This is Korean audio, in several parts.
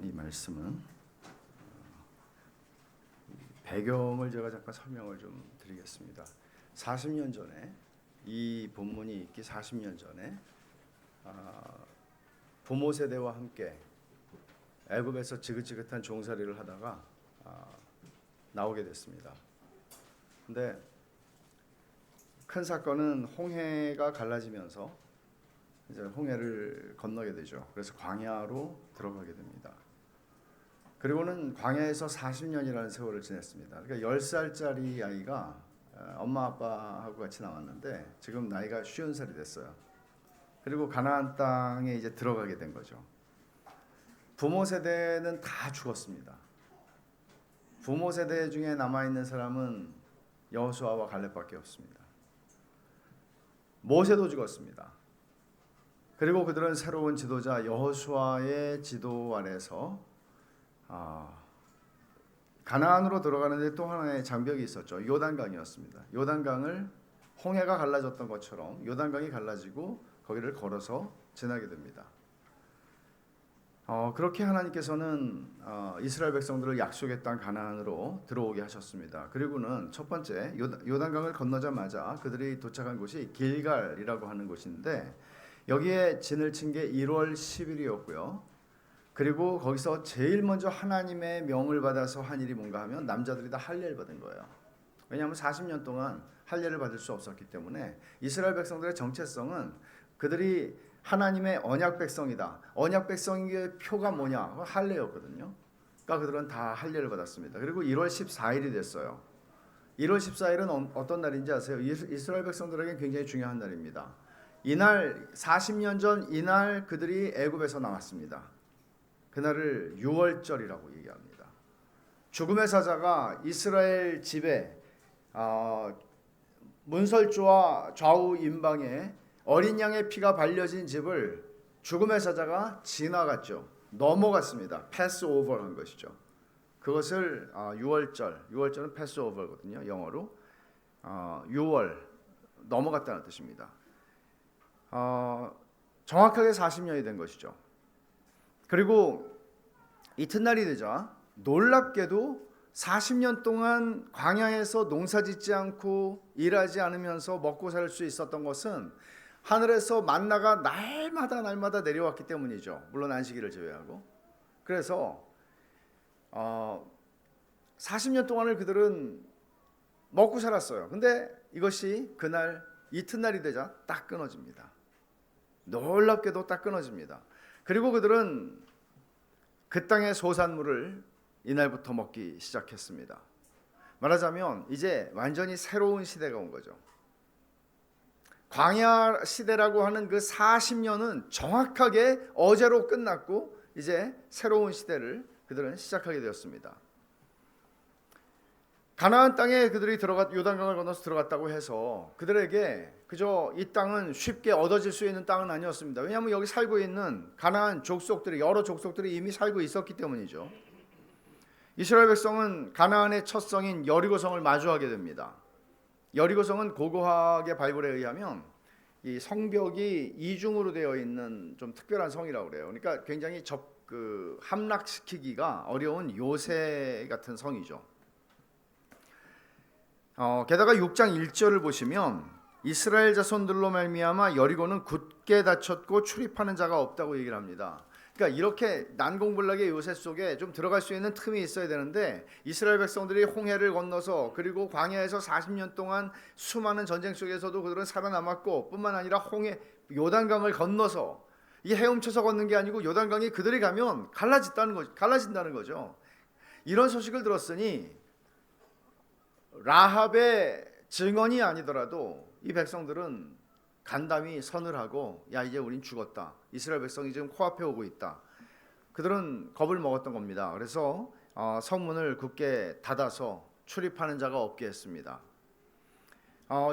이 말씀은 배경을 제가 잠깐 설명을 좀 드리겠습니다. 40년 전에 이 본문이 있기 40년 전에 부모 세대와 함께 애굽에서 지긋지긋한 종살이를 하다가 나오게 됐습니다. 근데 큰 사건은 홍해가 갈라지면서 이제 홍해를 건너게 되죠. 그래서 광야로 들어가게 됩니다. 그리고는 광야에서 40년이라는 세월을 지냈습니다. 그러니까 10살짜리 아이가 엄마 아빠하고 같이 나왔는데 지금 나이가 50살이 됐어요. 그리고 가나안 땅에 이제 들어가게 된 거죠. 부모 세대는 다 죽었습니다. 부모 세대 중에 남아있는 사람은 여호수아와 갈렙밖에 없습니다. 모세도 죽었습니다. 그리고 그들은 새로운 지도자 여호수아의 지도 아래서 가나안으로 들어가는데 또 하나의 장벽이 있었죠. 요단강이었습니다. 요단강을 홍해가 갈라졌던 것처럼 요단강이 갈라지고 거기를 걸어서 지나게 됩니다. 그렇게 하나님께서는 이스라엘 백성들을 약속의 땅 가나안으로 들어오게 하셨습니다. 그리고는 첫 번째 요단강을 건너자마자 그들이 도착한 곳이 길갈이라고 하는 곳인데 여기에 진을 친 게 1월 10일이었고요. 그리고 거기서 제일 먼저 하나님의 명을 받아서 한 일이 뭔가 하면 남자들이 다 할례를 받은 거예요. 왜냐하면 40년 동안 할례를 받을 수 없었기 때문에 이스라엘 백성들의 정체성은 그들이 하나님의 언약 백성이다. 언약 백성의 표가 뭐냐? 할례였거든요. 그러니까 그들은 다 할례를 받았습니다. 그리고 1월 14일이 됐어요. 1월 14일은 어떤 날인지 아세요? 이스라엘 백성들에게 굉장히 중요한 날입니다. 이날 40년 전 이날 그들이 애굽에서 나왔습니다. 그날을 유월절이라고 얘기합니다. 죽음의 사자가 이스라엘 집에 문설주와 좌우 임방에 어린 양의 피가 발려진 집을 죽음의 사자가 지나갔죠. 넘어갔습니다. 패스오버한 것이죠. 그것을 유월절은 패스오버거든요. 영어로 유월 넘어갔다는 뜻입니다. 정확하게 40년이 된 것이죠. 그리고 이튿날이 되자 놀랍게도 40년 동안 광야에서 농사짓지 않고 일하지 않으면서 먹고 살 수 있었던 것은 하늘에서 만나가 날마다 내려왔기 때문이죠. 물론 안식일을 제외하고. 그래서 40년 동안을 그들은 먹고 살았어요. 근데 이것이 그날 이튿날이 되자 딱 끊어집니다. 놀랍게도 딱 끊어집니다. 그리고 그들은 그 땅의 소산물을 이날부터 먹기 시작했습니다. 말하자면 이제 완전히 새로운 시대가 온 거죠. 광야 시대라고 하는 그 40년은 정확하게 어제로 끝났고 이제 새로운 시대를 그들은 시작하게 되었습니다. 가나안 땅에 그들이 요단강을 건너서 들어갔다고 해서 그들에게 그저 이 땅은 쉽게 얻어질 수 있는 땅은 아니었습니다. 왜냐하면 여기 살고 있는 가나안 족속들이 여러 족속들이 이미 살고 있었기 때문이죠. 이스라엘 백성은 가나안의 첫 성인 여리고성을 마주하게 됩니다. 여리고성은 고고학의 발굴에 의하면 이 성벽이 이중으로 되어 있는 좀 특별한 성이라고 그래요. 그러니까 굉장히 함락시키기가 어려운 요새 같은 성이죠. 게다가 6장 1절을 보시면 이스라엘 자손들로 말미암아 여리고는 굳게 닫혔고 출입하는 자가 없다고 얘기를 합니다. 그러니까 이렇게 난공불락의 요새 속에 좀 들어갈 수 있는 틈이 있어야 되는데 이스라엘 백성들이 홍해를 건너서 그리고 광야에서 40년 동안 수많은 전쟁 속에서도 그들은 살아남았고 뿐만 아니라 요단강을 건너서 이 헤엄쳐서 걷는 게 아니고 요단강이 그들이 가면 갈라진다는 거죠. 이런 소식을 들었으니 라합의 증언이 아니더라도 이 백성들은 간담이 선을 하고 야 이제 우린 죽었다. 이스라엘 백성이 지금 코앞에 오고 있다. 그들은 겁을 먹었던 겁니다. 그래서 성문을 굳게 닫아서 출입하는 자가 없게 했습니다.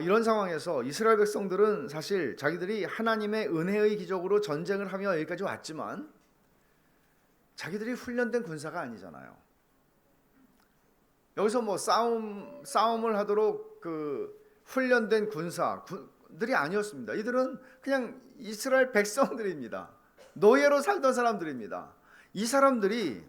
이런 상황에서 이스라엘 백성들은 사실 자기들이 하나님의 은혜의 기적으로 전쟁을 하며 여기까지 왔지만 자기들이 훈련된 군사가 아니잖아요. 여기서 뭐 싸움을 하도록 그 훈련된 군사들이 아니었습니다. 이들은 그냥 이스라엘 백성들입니다. 노예로 살던 사람들입니다. 이 사람들이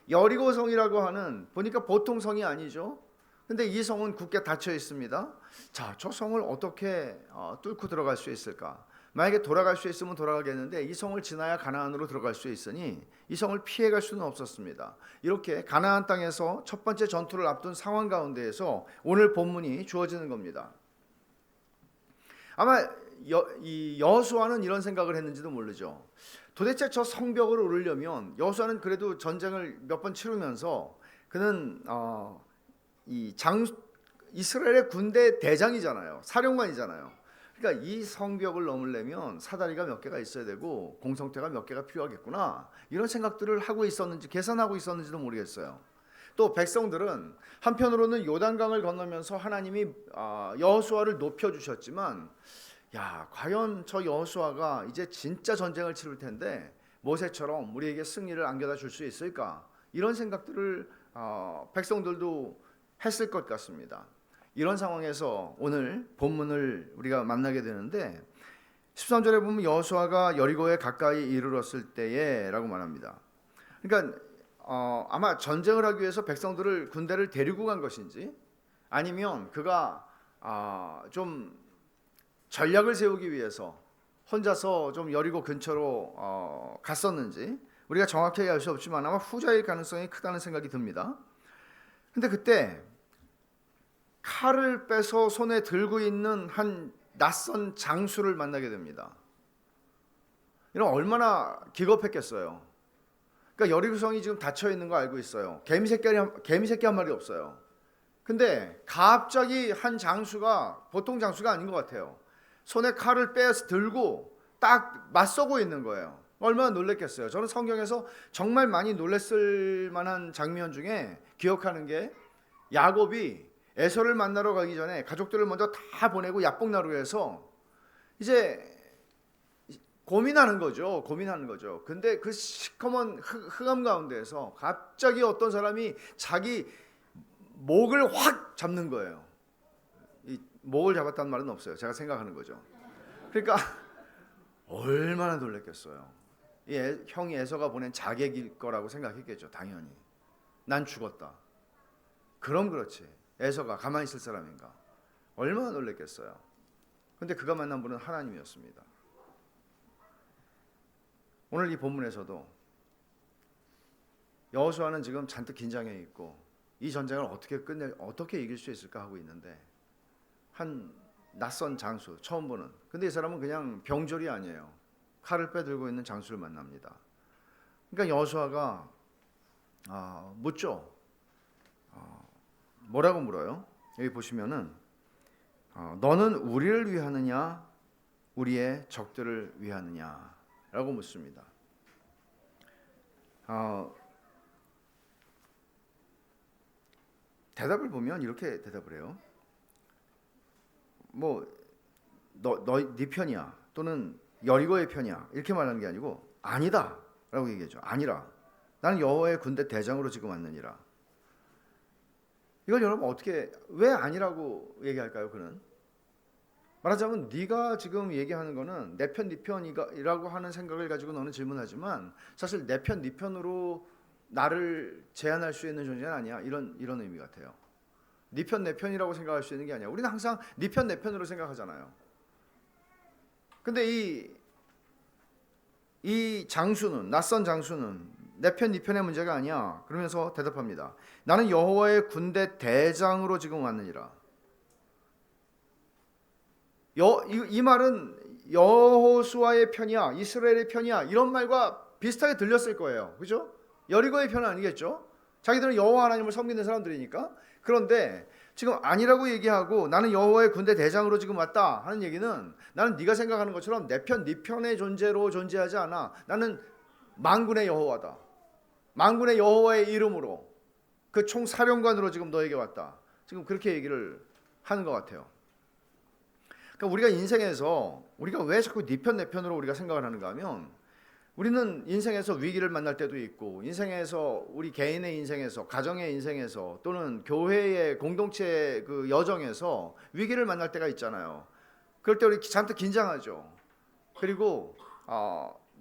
여리고 성이라고 하는 보니까 보통 성이 아니죠. 근데 이 성은 굳게 닫혀 있습니다. 자, 저 성을 어떻게 뚫고 들어갈 수 있을까? 만약에 돌아갈 수 있으면 돌아가겠는데 이 성을 지나야 가나안으로 들어갈 수 있으니 이 성을 피해갈 수는 없었습니다. 이렇게 가나안 땅에서 첫 번째 전투를 앞둔 상황 가운데에서 오늘 본문이 주어지는 겁니다. 아마 이 여호수아는 이런 생각을 했는지도 모르죠. 도대체 저 성벽을 오르려면 여호수아는 그래도 전쟁을 몇 번 치르면서 그는 이스라엘의 군대 대장이잖아요. 사령관이잖아요. 그러니까 이 성벽을 넘으려면 사다리가 몇 개가 있어야 되고 공성대가 몇 개가 필요하겠구나, 이런 생각들을 하고 있었는지 계산하고 있었는지도 모르겠어요. 또 백성들은 한편으로는 요단강을 건너면서 하나님이 여호수아를 높여주셨지만, 야, 과연 저 여호수아가 이제 진짜 전쟁을 치를 텐데 모세처럼 우리에게 승리를 안겨다 줄 수 있을까, 이런 생각들을 백성들도 했을 것 같습니다. 이런 상황에서 오늘 본문을 우리가 만나게 되는데 13절에 보면 여호수아가 여리고에 가까이 이르렀을 때에 라고 말합니다. 그러니까 아마 전쟁을 하기 위해서 백성들을, 군대를 데리고 간 것인지 아니면 그가 좀 전략을 세우기 위해서 혼자서 좀 여리고 근처로 갔었는지 우리가 정확하게 알 수 없지만 아마 후자일 가능성이 크다는 생각이 듭니다. 근데 그때 칼을 빼서 손에 들고 있는 한 낯선 장수를 만나게 됩니다. 이런 얼마나 기겁했겠어요. 그러니까 여리고성이 지금 닫혀 있는 거 알고 있어요. 개미새끼 한 마리 없어요. 근데 갑자기 한 장수가 보통 장수가 아닌 것 같아요. 손에 칼을 빼서 들고 딱 맞서고 있는 거예요. 얼마나 놀랬겠어요. 저는 성경에서 정말 많이 놀랬을 만한 장면 중에 기억하는 게, 야곱이 에서를 만나러 가기 전에 가족들을 먼저 다 보내고 야복나루에서 이제 고민하는 거죠. 근데 그 시커먼 흑암 가운데에서 갑자기 어떤 사람이 자기 목을 확 잡는 거예요. 이 목을 잡았다는 말은 없어요. 제가 생각하는 거죠. 그러니까 얼마나 놀랬겠어요. 형이 에서가 보낸 자객일 거라고 생각했겠죠. 당연히. 난 죽었다. 그럼 그렇지. 에서가 가만히 있을 사람인가? 얼마나 놀랬겠어요. 근데 그가 만난 분은 하나님이었습니다. 오늘 이 본문에서도 여호수아는 지금 잔뜩 긴장해 있고 이 전쟁을 어떻게 이길 수 있을까 하고 있는데, 한 낯선 장수, 처음 보는, 근데 이 사람은 그냥 병졸이 아니에요. 칼을 빼들고 있는 장수를 만납니다. 그러니까 여호수아가 묻죠. 뭐라고 물어요? 여기 보시면은 너는 우리를 위하느냐 우리의 적들을 위하느냐 라고 묻습니다. 대답을 보면 이렇게 대답을 해요. 네 편이야, 또는 여리고의 편이야, 이렇게 말하는 게 아니고 아니다 라고 얘기하죠. 아니라 나는 여호와의 군대 대장으로 지금 왔느니라. 이걸 여러분 왜 아니라고 얘기할까요? 그는 말하자면 네가 지금 얘기하는 거는 내 편 네 편이라고 하는 생각을 가지고 너는 질문하지만 사실 내 편 네 편으로 나를 제한할 수 있는 존재는 아니야, 이런 의미 같아요. 네 편 내 편이라고 생각할 수 있는 게 아니야. 우리는 항상 네 편 내 편으로 생각하잖아요. 근데 이 장수는, 낯선 장수는 내 편, 네 편의 문제가 아니야. 그러면서 대답합니다. 나는 여호와의 군대 대장으로 지금 왔느니라. 이 말은 여호수아의 편이야, 이스라엘의 편이야, 이런 말과 비슷하게 들렸을 거예요. 그죠? 여리고의 편은 아니겠죠? 자기들은 여호와 하나님을 섬기는 사람들이니까. 그런데 지금 아니라고 얘기하고 나는 여호와의 군대 대장으로 지금 왔다 하는 얘기는, 나는 네가 생각하는 것처럼 내 편, 네 편의 존재로 존재하지 않아. 나는 만군의 여호와다. 만군의 여호와의 이름으로 그 총사령관으로 지금 너에게 왔다. 지금 그렇게 얘기를 하는 것 같아요. 그러니까 우리가 인생에서 우리가 왜 자꾸 네 편 내 편으로 우리가 생각을 하는가 하면, 우리는 인생에서 위기를 만날 때도 있고, 인생에서 우리 개인의 인생에서, 가정의 인생에서, 또는 교회의 공동체의 그 여정에서 위기를 만날 때가 있잖아요. 그럴 때 우리 잔뜩 긴장하죠. 그리고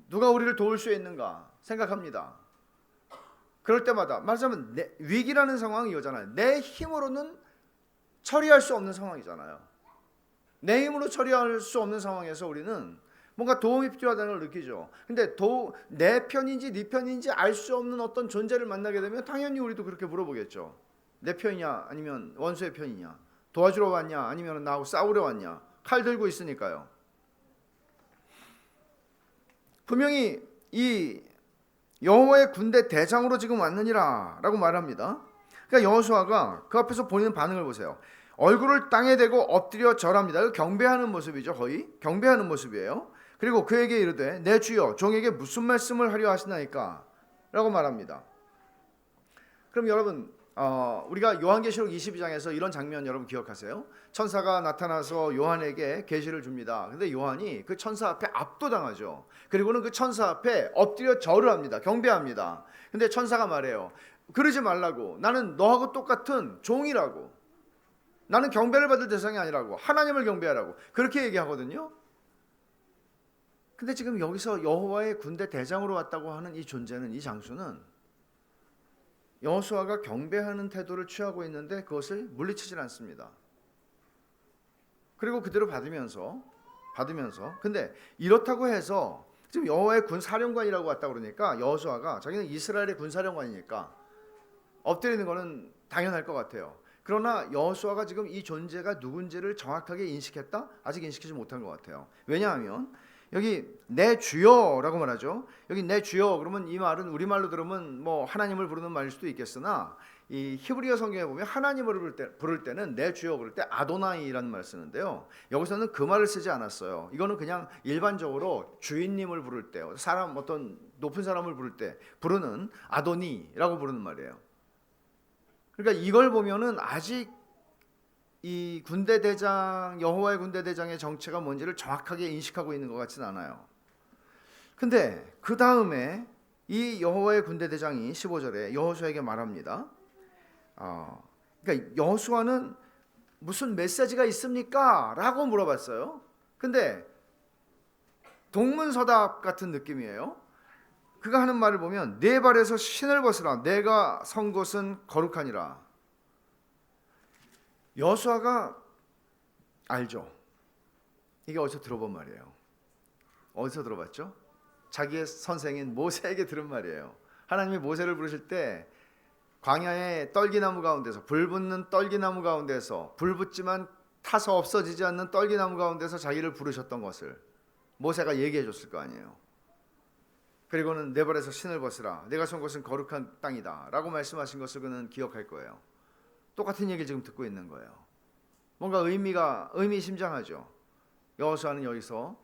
누가 우리를 도울 수 있는가? 생각합니다. 그럴 때마다 말하자면 위기라는 상황이 오잖아요. 내 힘으로는 처리할 수 없는 상황이잖아요. 내 힘으로 처리할 수 없는 상황에서 우리는 뭔가 도움이 필요하다는 걸 느끼죠. 근데 내 편인지 네 편인지 알 수 없는 어떤 존재를 만나게 되면 당연히 우리도 그렇게 물어보겠죠. 내 편이냐 아니면 원수의 편이냐, 도와주러 왔냐 아니면 나하고 싸우려 왔냐. 칼 들고 있으니까요. 분명히 이 여호와의 군대 대장으로 지금 왔느니라 라고 말합니다. 그러니까 여호수아가 그 앞에서 보이는 반응을 보세요. 얼굴을 땅에 대고 엎드려 절합니다. 경배하는 모습이죠. 거의 경배하는 모습이에요. 그리고 그에게 이르되 내 주여 종에게 무슨 말씀을 하려 하시나이까 라고 말합니다. 그럼 여러분 우리가 요한계시록 22장에서 이런 장면 여러분 기억하세요? 천사가 나타나서 요한에게 계시를 줍니다. 근데 요한이 그 천사 앞에 압도당하죠. 그리고는 그 천사 앞에 엎드려 절을 합니다. 경배합니다. 근데 천사가 말해요. 그러지 말라고. 나는 너하고 똑같은 종이라고. 나는 경배를 받을 대상이 아니라고. 하나님을 경배하라고. 그렇게 얘기하거든요. 근데 지금 여기서 여호와의 군대 대장으로 왔다고 하는 이 존재는, 이 장수는 여호수아가 경배하는 태도를 취하고 있는데 그것을 물리치질 않습니다. 그리고 그대로 받으면서 근데 이렇다고 해서 지금 여호와의 군사령관이라고 왔다 그러니까 여호수아가 자기는 이스라엘의 군사령관이니까 엎드리는 거는 당연할 것 같아요. 그러나 여호수아가 지금 이 존재가 누군지를 정확하게 인식했다? 아직 인식하지 못한 것 같아요. 왜냐하면 여기 내 주여라고 말하죠. 여기 내 주여 그러면 이 말은 우리말로 들으면 뭐 하나님을 부르는 말일 수도 있겠으나 이 히브리어 성경에 보면 하나님을 부를 때는 내 주여 부를 때 아도나이라는 말을 쓰는데요. 여기서는 그 말을 쓰지 않았어요. 이거는 그냥 일반적으로 주인님을 부를 때, 사람 어떤 높은 사람을 부를 때 부르는 아도니라고 부르는 말이에요. 그러니까 이걸 보면은 아직 이 군대 대장, 여호와의 군대 대장의 정체가 뭔지를 정확하게 인식하고 있는 것 같지는 않아요. 근데 그 다음에 이 여호와의 군대 대장이 15절에 여호수아에게 말합니다. 그러니까 여호수아는 무슨 메시지가 있습니까? 라고 물어봤어요. 근데 동문서답 같은 느낌이에요. 그가 하는 말을 보면 네 발에서 신을 벗으라. 내가 선 곳은 거룩하니라. 여호수아가 알죠. 이게 어디서 들어본 말이에요. 어디서 들어봤죠? 자기의 선생인 모세에게 들은 말이에요. 하나님이 모세를 부르실 때 광야의 떨기나무 가운데서, 불 붙는 떨기나무 가운데서, 불 붙지만 타서 없어지지 않는 떨기나무 가운데서 자기를 부르셨던 것을 모세가 얘기해 줬을 거 아니에요. 그리고는 내 발에서 신을 벗으라. 내가 선 곳은 거룩한 땅이다 라고 말씀하신 것을 그는 기억할 거예요. 똑같은 얘기를 지금 듣고 있는 거예요. 뭔가 의미심장하죠. 여호수아는 여기서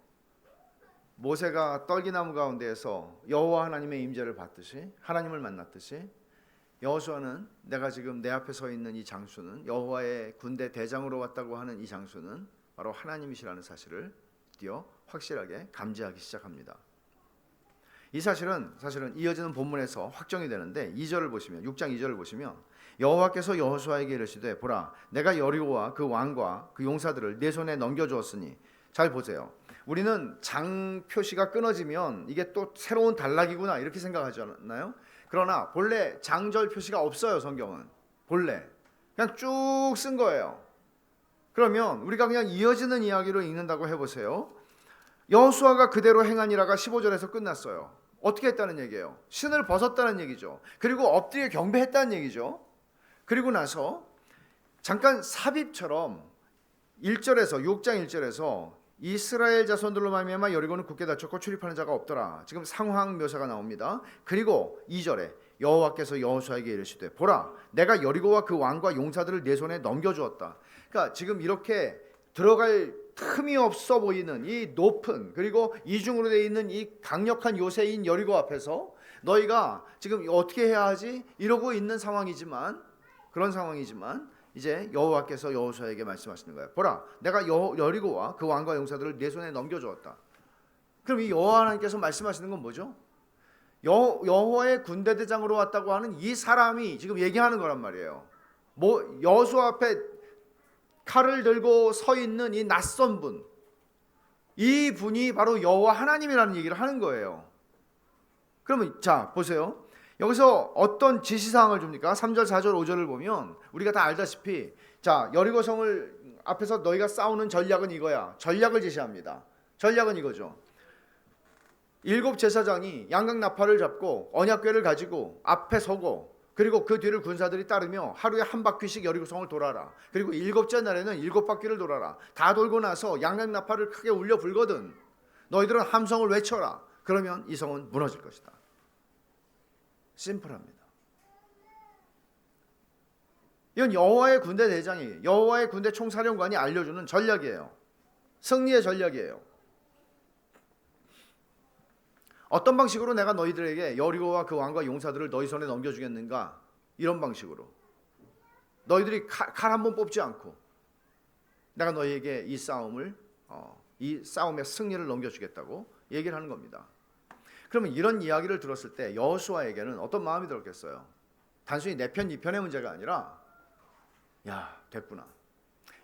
모세가 떨기나무 가운데에서 여호와 하나님의 임재를 받듯이, 하나님을 만났듯이, 여호수아는 내가 지금 내 앞에 서 있는 이 장수는, 여호와의 군대 대장으로 왔다고 하는 이 장수는 바로 하나님이시라는 사실을 드디어 확실하게 감지하기 시작합니다. 이 사실은 이어지는 본문에서 확정이 되는데 2절을 보시면, 6장 2절을 보시면 여호와께서 여호수아에게 이르시되 보라 내가 여리고와 그 왕과 그 용사들을 내 손에 넘겨주었으니. 잘 보세요. 우리는 장 표시가 끊어지면 이게 또 새로운 단락이구나 이렇게 생각하지 않나요? 그러나 본래 장절 표시가 없어요. 성경은 본래 그냥 쭉 쓴 거예요. 그러면 우리가 그냥 이어지는 이야기로 읽는다고 해보세요. 여호수아가 그대로 행하니라가 15절에서 끝났어요. 어떻게 했다는 얘기예요? 신을 벗었다는 얘기죠. 그리고 엎드려 경배했다는 얘기죠. 그리고 나서 잠깐 삽입처럼 1절에서 6장 1절에서 이스라엘 자손들로 말미암아 여리고는 굳게 닫혔고 출입하는 자가 없더라. 지금 상황 묘사가 나옵니다. 그리고 2절에 여호와께서 여호수아에게 이르시되 보라 내가 여리고와 그 왕과 용사들을 내 손에 넘겨주었다. 그러니까 지금 이렇게 들어갈 틈이 없어 보이는 이 높은, 그리고 이중으로 되어 있는 이 강력한 요새인 여리고 앞에서 너희가 지금 어떻게 해야 하지? 이러고 있는 상황이지만, 그런 상황이지만 이제 여호와께서 여호수아에게 말씀하시는 거예요. 보라 내가 여리고와 그 왕과 용사들을 내 손에 넘겨주었다. 그럼 이 여호와 하나님께서 말씀하시는 건 뭐죠? 여호와의 군대 대장으로 왔다고 하는 이 사람이 지금 얘기하는 거란 말이에요. 여호수아 앞에 칼을 들고 서 있는 이 낯선 분, 이 분이 바로 여호와 하나님이라는 얘기를 하는 거예요. 그러면 자 보세요. 여기서 어떤 지시사항을 줍니까? 3절, 4절, 5절을 보면 우리가 다 알다시피 자 여리고성을 앞에서 너희가 싸우는 전략은 이거야. 전략을 제시합니다. 전략은 이거죠. 7 제사장이 양각 나팔을 잡고 언약궤를 가지고 앞에 서고 그리고 그 뒤를 군사들이 따르며 하루에 한 바퀴씩 여리고성을 돌아라. 그리고 7째 날에는 7바퀴를 돌아라. 다 돌고 나서 양각 나팔을 크게 울려 불거든. 너희들은 함성을 외쳐라. 그러면 이 성은 무너질 것이다. 심플합니다. 이건 여호와의 군대 대장이, 여호와의 군대 총사령관이 알려주는 전략이에요. 승리의 전략이에요. 어떤 방식으로 내가 너희들에게 여리고와 그 왕과 용사들을 너희 손에 넘겨주겠는가? 이런 방식으로. 너희들이 칼 한 번 뽑지 않고 내가 너희에게 이 싸움의 승리를 넘겨주겠다고 얘기를 하는 겁니다. 그러면 이런 이야기를 들었을 때 여호수아에게는 어떤 마음이 들었겠어요? 단순히 내 편, 네 편의 문제가 아니라 야, 됐구나.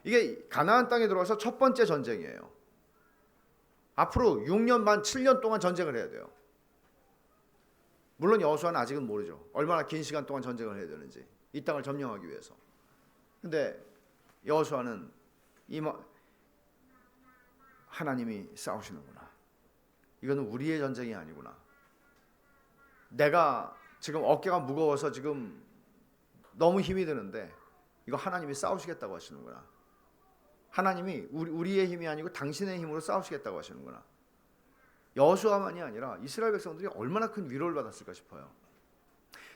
이게 가나안 땅에 들어와서 첫 번째 전쟁이에요. 앞으로 6년 반, 7년 동안 전쟁을 해야 돼요. 물론 여호수아는 아직은 모르죠. 얼마나 긴 시간 동안 전쟁을 해야 되는지. 이 땅을 점령하기 위해서. 근데 여호수아는 하나님이 싸우시는구나. 이거는 우리의 전쟁이 아니구나. 내가 지금 어깨가 무거워서 지금 너무 힘이 드는데 이거 하나님이 싸우시겠다고 하시는구나. 하나님이 우리의 힘이 아니고 당신의 힘으로 싸우시겠다고 하시는구나. 여호수아만이 아니라 이스라엘 백성들이 얼마나 큰 위로를 받았을까 싶어요.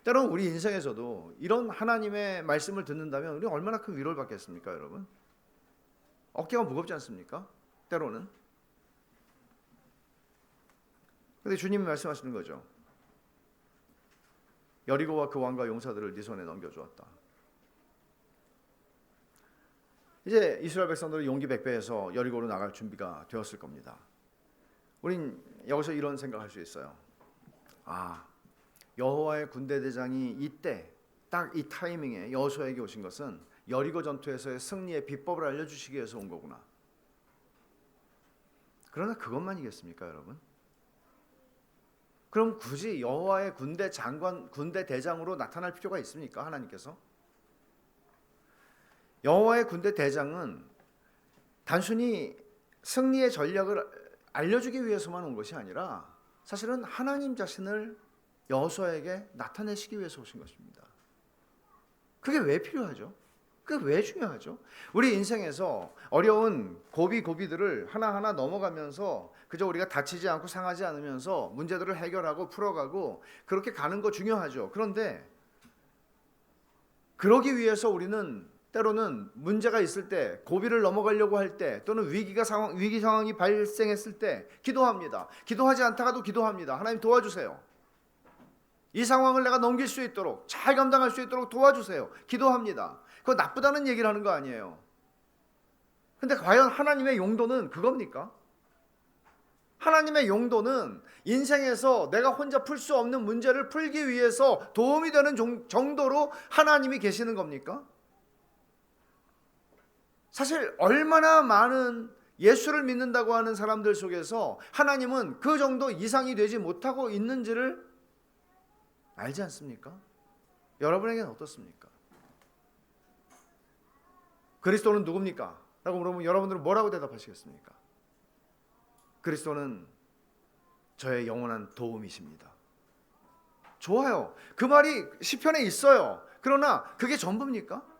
때로는 우리 인생에서도 이런 하나님의 말씀을 듣는다면 우리 얼마나 큰 위로를 받겠습니까, 여러분? 어깨가 무겁지 않습니까? 때로는. 근데 주님이 말씀하시는 거죠. 여리고와 그 왕과 용사들을 네 손에 넘겨주었다. 이제 이스라엘 백성들은 용기 백배해서 여리고로 나갈 준비가 되었을 겁니다. 우린 여기서 이런 생각할 수 있어요. 여호와의 군대 대장이 이때 딱 이 타이밍에 여호수아에게 오신 것은 여리고 전투에서의 승리의 비법을 알려주시기 위해서 온 거구나. 그러나 그것만이겠습니까, 여러분? 그럼 굳이 여호와의 군대 장관, 군대 대장으로 나타날 필요가 있습니까? 하나님께서? 여호와의 군대 대장은 단순히 승리의 전략을 알려주기 위해서만 온 것이 아니라 사실은 하나님 자신을 여호수아에게 나타내시기 위해서 오신 것입니다. 그게 왜 필요하죠? 그게 왜 중요하죠? 우리 인생에서 어려운 고비들을 하나하나 넘어가면서 그저 우리가 다치지 않고 상하지 않으면서 문제들을 해결하고 풀어가고 그렇게 가는 거 중요하죠. 그런데 그러기 위해서 우리는 때로는 문제가 있을 때, 고비를 넘어가려고 할 때, 또는 위기 상황이 발생했을 때 기도합니다. 기도하지 않다가도 기도합니다. 하나님 도와주세요. 이 상황을 내가 넘길 수 있도록, 잘 감당할 수 있도록 도와주세요. 기도합니다. 그거 나쁘다는 얘기를 하는 거 아니에요. 근데 과연 하나님의 용도는 그겁니까? 하나님의 용도는 인생에서 내가 혼자 풀 수 없는 문제를 풀기 위해서 도움이 되는 정도로 하나님이 계시는 겁니까? 사실 얼마나 많은 예수를 믿는다고 하는 사람들 속에서 하나님은 그 정도 이상이 되지 못하고 있는지를 알지 않습니까? 여러분에게는 어떻습니까? 그리스도는 누굽니까? 라고 물어보면 여러분들은 뭐라고 대답하시겠습니까? 그리스도는 저의 영원한 도움이십니다. 좋아요. 그 말이 시편에 있어요. 그러나 그게 전부입니까?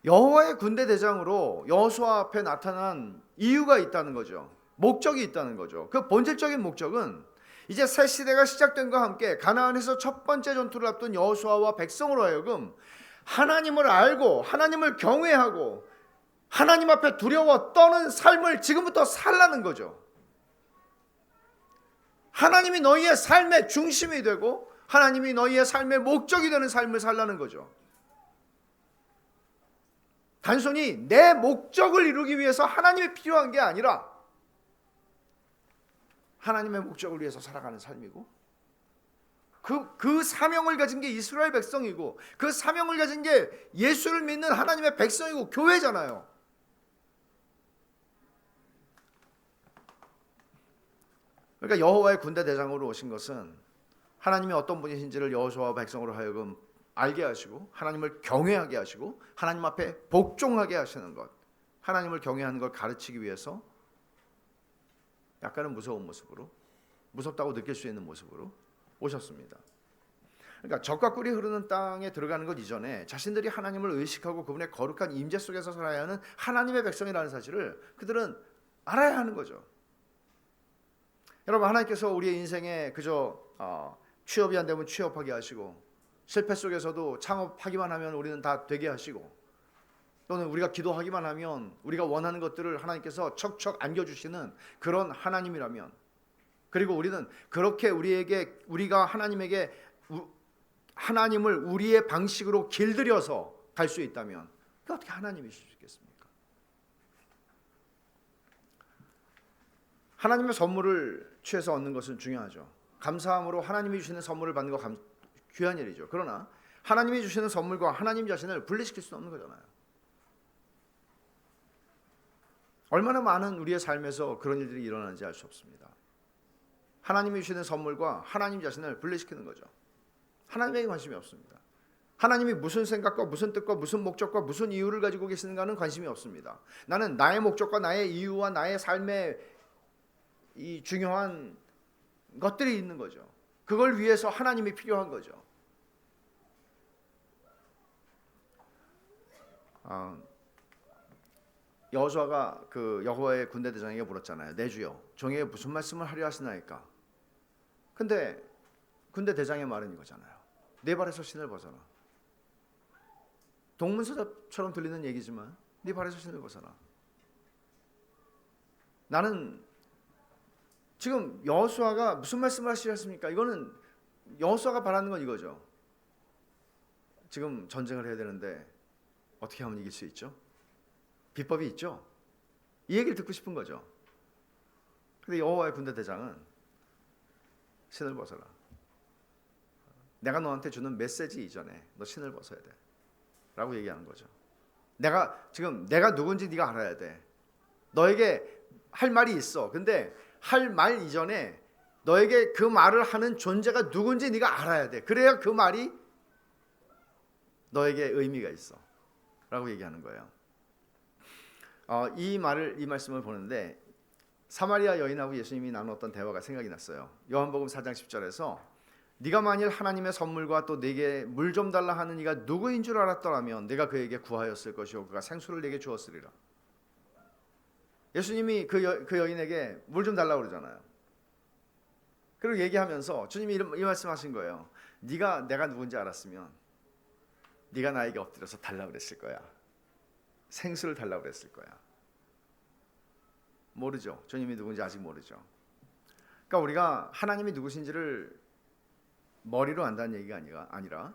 여호와의 군대 대장으로 여호수아 앞에 나타난 이유가 있다는 거죠. 목적이 있다는 거죠. 그 본질적인 목적은 이제 새 시대가 시작된과 함께 가나안에서 첫 번째 전투를 앞둔 여호수아와 백성으로 하여금 하나님을 알고 하나님을 경외하고 하나님 앞에 두려워 떠는 삶을 지금부터 살라는 거죠. 하나님이 너희의 삶의 중심이 되고 하나님이 너희의 삶의 목적이 되는 삶을 살라는 거죠. 단순히 내 목적을 이루기 위해서 하나님이 필요한 게 아니라 하나님의 목적을 위해서 살아가는 삶이고 그 사명을 가진 게 이스라엘 백성이고 그 사명을 가진 게 예수를 믿는 하나님의 백성이고 교회잖아요. 그러니까 여호와의 군대 대장으로 오신 것은 하나님이 어떤 분이신지를 여호수아와 백성으로 하여금 알게 하시고 하나님을 경외하게 하시고 하나님 앞에 복종하게 하시는 것, 하나님을 경외하는 걸 가르치기 위해서 약간은 무서운 모습으로, 무섭다고 느낄 수 있는 모습으로 오셨습니다. 그러니까 적과 꿀이 흐르는 땅에 들어가는 것 이전에 자신들이 하나님을 의식하고 그분의 거룩한 임재 속에서 살아야 하는 하나님의 백성이라는 사실을 그들은 알아야 하는 거죠. 여러분, 하나님께서 우리의 인생에 그저 취업이 안 되면 취업하게 하시고 실패 속에서도 창업하기만 하면 우리는 다 되게 하시고 또는 우리가 기도하기만 하면 우리가 원하는 것들을 하나님께서 척척 안겨주시는 그런 하나님이라면, 그리고 우리는 그렇게 우리가 하나님을 우리의 방식으로 길들여서 갈 수 있다면 그 어떻게 하나님이실 수 있겠습니까? 하나님의 선물을 취해서 얻는 것은 중요하죠. 감사함으로 하나님이 주시는 선물을 받는 거 귀한 일이죠. 그러나 하나님이 주시는 선물과 하나님 자신을 분리시킬 수는 없는 거잖아요. 얼마나 많은 우리의 삶에서 그런 일들이 일어나는지 알 수 없습니다. 하나님이 주시는 선물과 하나님 자신을 분리시키는 거죠. 하나님에게 관심이 없습니다. 하나님이 무슨 생각과 무슨 뜻과 무슨 목적과 무슨 이유를 가지고 계시는가는 관심이 없습니다. 나는 나의 목적과 나의 이유와 나의 삶에 이 중요한 것들이 있는 거죠. 그걸 위해서 하나님이 필요한 거죠. 여호수아가 그 여호와의 군대 대장에게 물었잖아요. 내 주여, 종에게 무슨 말씀을 하려 하시나이까? 근데 군대 대장의 말은 이거잖아요. 네 발에서 신을 벗어라. 동문서답처럼 들리는 얘기지만 네 발에서 신을 벗어라. 나는 지금 여호수아가 무슨 말씀을 하시겠습니까? 이거는 여호수아가 바라는 건 이거죠. 지금 전쟁을 해야 되는데 어떻게 하면 이길 수 있죠? 비법이 있죠. 이 얘기를 듣고 싶은 거죠. 근데 여호와의 군대 대장은 신을 벗어라. 내가 너한테 주는 메시지 이전에 너 신을 벗어야 돼 라고 얘기하는 거죠. 내가 누군지 네가 알아야 돼. 너에게 할 말이 있어. 근데 할 말 이전에 너에게 그 말을 하는 존재가 누군지 네가 알아야 돼. 그래야 그 말이 너에게 의미가 있어 라고 얘기하는 거예요. 이 말씀을 보는데 사마리아 여인하고 예수님이 나눴던 대화가 생각이 났어요. 요한복음 4장 10절에서 네가 만일 하나님의 선물과 또 네게 물 좀 달라 하는 이가 누구인 줄 알았더라면 내가 그에게 구하였을 것이요 그가 생수를 네게 주었으리라. 예수님이 그 여인에게 물 좀 달라고 그러잖아요. 그리고 얘기하면서 주님이 이 말씀하신 거예요. 네가 내가 누군지 알았으면 네가 나에게 엎드려서 달라고 그랬을 거야. 생수를 달라고 그랬을 거야. 모르죠. 주님이 누군지 아직 모르죠. 그러니까 우리가 하나님이 누구신지를 머리로 안다는 얘기가 아니라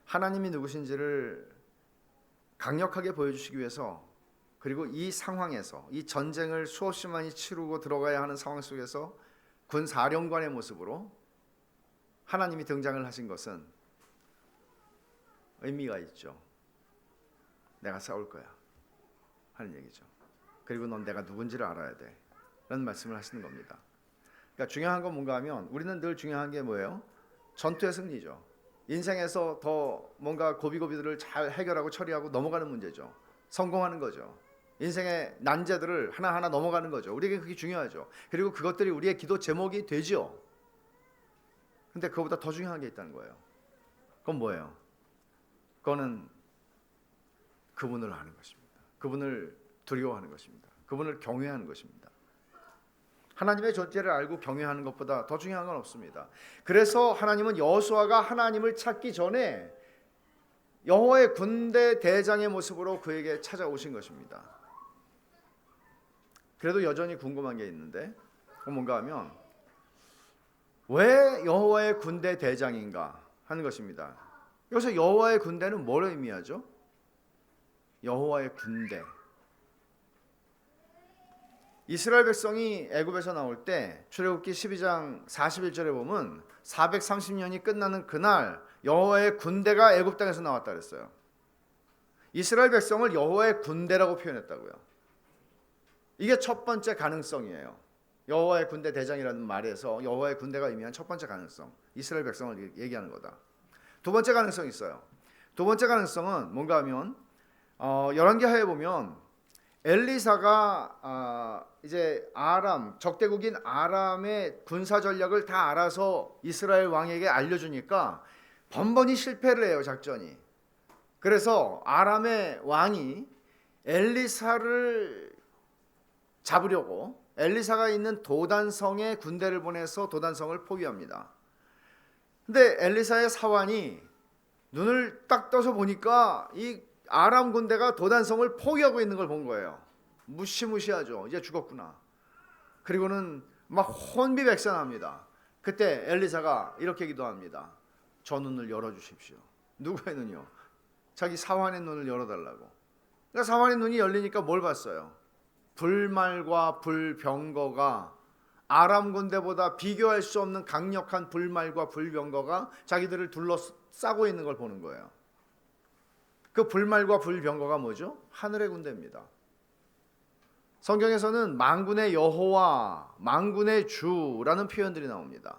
하나님이 누구신지를 강력하게 보여주시기 위해서, 그리고 이 상황에서 이 전쟁을 수없이 많이 치르고 들어가야 하는 상황 속에서 군 사령관의 모습으로 하나님이 등장을 하신 것은 의미가 있죠. 내가 싸울 거야 하는 얘기죠. 그리고 넌 내가 누군지를 알아야 돼 라는 말씀을 하시는 겁니다. 그러니까 중요한 건 뭔가 하면 우리는 늘 중요한 게 뭐예요? 전투의 승리죠. 인생에서 더 뭔가 고비고비들을 잘 해결하고 처리하고 넘어가는 문제죠. 성공하는 거죠. 인생의 난제들을 하나하나 넘어가는 거죠. 우리에게 그게 중요하죠. 그리고 그것들이 우리의 기도 제목이 되죠. 근데 그거보다 더 중요한 게 있다는 거예요. 그건 뭐예요? 그거는 그분을 아는 것입니다. 그분을 두려워하는 것입니다. 그분을 경외하는 것입니다. 하나님의 존재를 알고 경외하는 것보다 더 중요한 건 없습니다. 그래서 하나님은 여호수아가 하나님을 찾기 전에 여호와의 군대 대장의 모습으로 그에게 찾아오신 것입니다. 그래도 여전히 궁금한 게 있는데 그건 뭔가 하면 왜 여호와의 군대 대장인가 하는 것입니다. 여기서 여호와의 군대는 뭘 의미하죠? 여호와의 군대. 이스라엘 백성이 애굽에서 나올 때 출애굽기 12장 41절에 보면 430년이 끝나는 그날 여호와의 군대가 애굽 땅에서 나왔다 그랬어요. 이스라엘 백성을 여호와의 군대라고 표현했다고요. 이게 첫 번째 가능성이에요. 여호와의 군대 대장이라는 말에서 여호와의 군대가 의미한 첫 번째 가능성, 이스라엘 백성을 얘기하는 거다. 두 번째 가능성이 있어요. 두 번째 가능성은 뭔가 하면 열왕기하에 보면 엘리사가 이제 아람, 적대국인 아람의 군사 전략을 다 알아서 이스라엘 왕에게 알려주니까 번번이 실패를 해요, 작전이. 그래서 아람의 왕이 엘리사를 잡으려고 엘리사가 있는 도단성에 군대를 보내서 도단성을 포위합니다. 근데 엘리사의 사환이 눈을 딱 떠서 보니까 이 아람 군대가 도단성을 포위하고 있는 걸 본 거예요. 무시무시하죠. 이제 죽었구나. 그리고는 막 혼비백산합니다. 그때 엘리사가 이렇게 기도합니다. 저 눈을 열어주십시오. 누구의 눈이요? 자기 사환의 눈을 열어달라고. 그러니까 사환의 눈이 열리니까 뭘 봤어요? 불말과 불병거가 아람 군대보다 비교할 수 없는 강력한 불말과 불병거가 자기들을 둘러싸고 있는 걸 보는 거예요. 그 불말과 불병거가 뭐죠? 하늘의 군대입니다. 성경에서는 만군의 여호와, 만군의 주라는 표현들이 나옵니다.